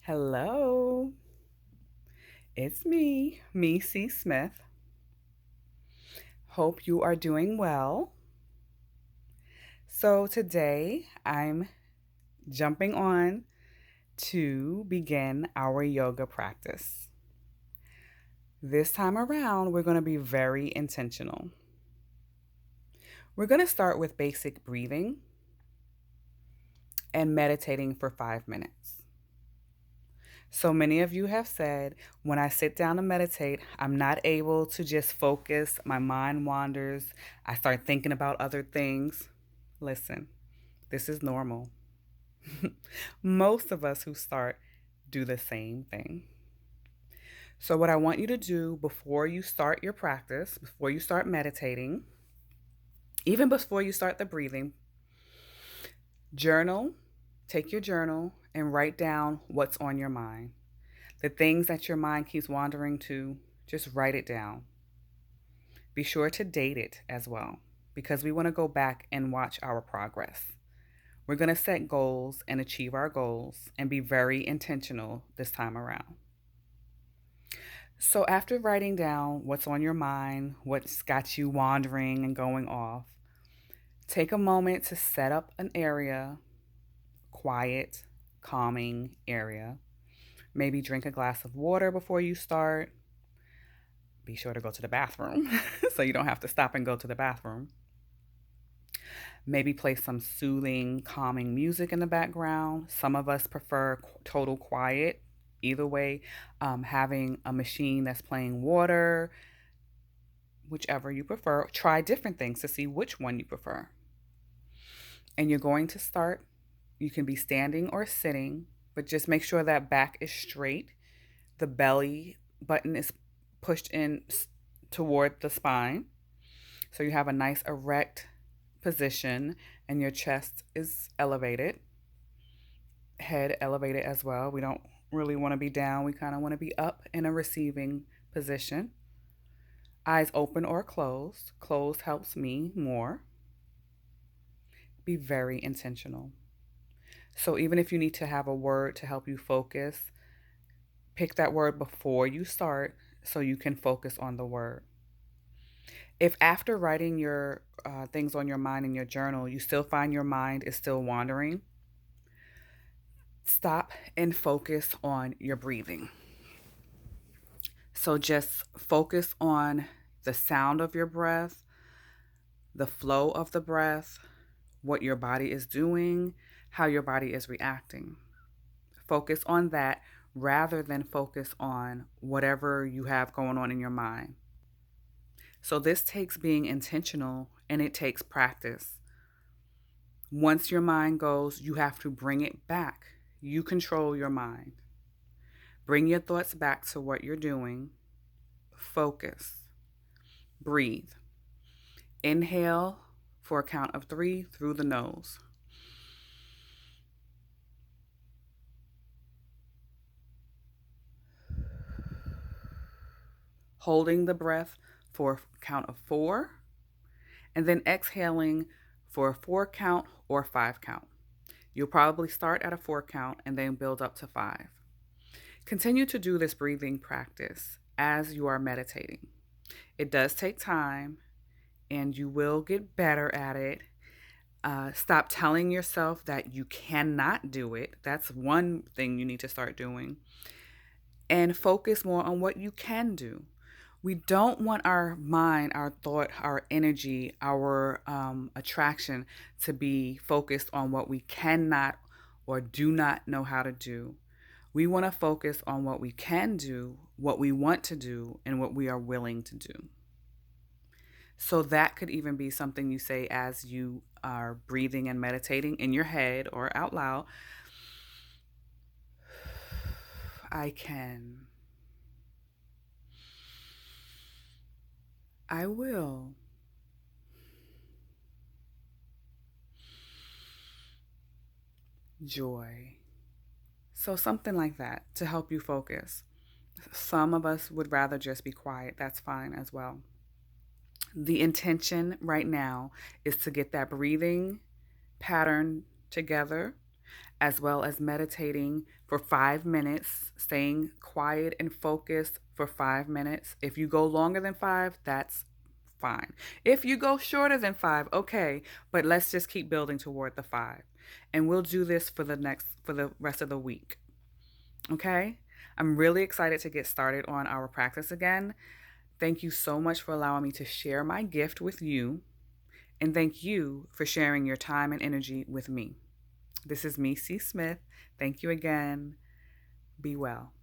Hello, it's me C. Smith. Hope you are doing well. So, today I'm jumping on to begin our yoga practice. This time around, we're going to be very intentional. We're going to start with basic breathing and meditating for 5 minutes. So many of you have said, when I sit down to meditate, I'm not able to just focus. My mind wanders. I start thinking about other things. Listen, this is normal. Most of us who start do the same thing. So, what I want you to do before you start your practice, before you start meditating, even before you start the breathing, journal, take your journal and write down what's on your mind. The things that your mind keeps wandering to, just write it down. Be sure to date it as well, because we want to go back and watch our progress. We're going to set goals and achieve our goals and be very intentional this time around. So, after writing down what's on your mind, what's got you wandering and going off, take a moment to set up an area, quiet, calming area. Maybe drink a glass of water before you start. Be sure to go to the bathroom so you don't have to stop and go to the bathroom. Maybe play some soothing, calming music in the background. Some of us prefer total quiet. Either way, having a machine that's playing water, whichever you prefer, try different things to see which one you prefer. And you're going to start, you can be standing or sitting, but just make sure that back is straight. The belly button is pushed in toward the spine. So you have a nice erect position and your chest is elevated, head elevated as well. We don't really want to be down, we kind of want to be up in a receiving position. Eyes open or closed. Closed helps me more. Be very intentional. So even if you need to have a word to help you focus, pick that word before you start so you can focus on the word. If after writing your things on your mind in your journal, you still find your mind is still wandering, stop and focus on your breathing. So just focus on the sound of your breath, the flow of the breath, what your body is doing, how your body is reacting. Focus on that rather than focus on whatever you have going on in your mind. So, this takes being intentional and it takes practice. Once your mind goes, you have to bring it back. You control your mind. Bring your thoughts back to what you're doing. Focus. Breathe. Inhale for a count of 3 through the nose. Holding the breath for a count of 4, and then exhaling for a 4 count or 5 count. You'll probably start at a 4 count and then build up to 5. Continue to do this breathing practice as you are meditating. It does take time and you will get better at it. Stop telling yourself that you cannot do it. That's one thing you need to start doing. And focus more on what you can do. We don't want our mind, our thought, our energy, our attraction to be focused on what we cannot or do not know how to do. We want to focus on what we can do, what we want to do, and what we are willing to do. So that could even be something you say as you are breathing and meditating in your head or out loud. I can. I will. Joy. So something like that to help you focus. Some of us would rather just be quiet. That's fine as well. The intention right now is to get that breathing pattern together as well as meditating for 5 minutes, staying quiet and focused for 5 minutes. If you go longer than five, that's fine. If you go shorter than five, okay, but let's just keep building toward the five. And we'll do this for the rest of the week. Okay? I'm really excited to get started on our practice again. Thank you so much for allowing me to share my gift with you. And thank you for sharing your time and energy with me. This is me, C. Smith. Thank you again. Be well.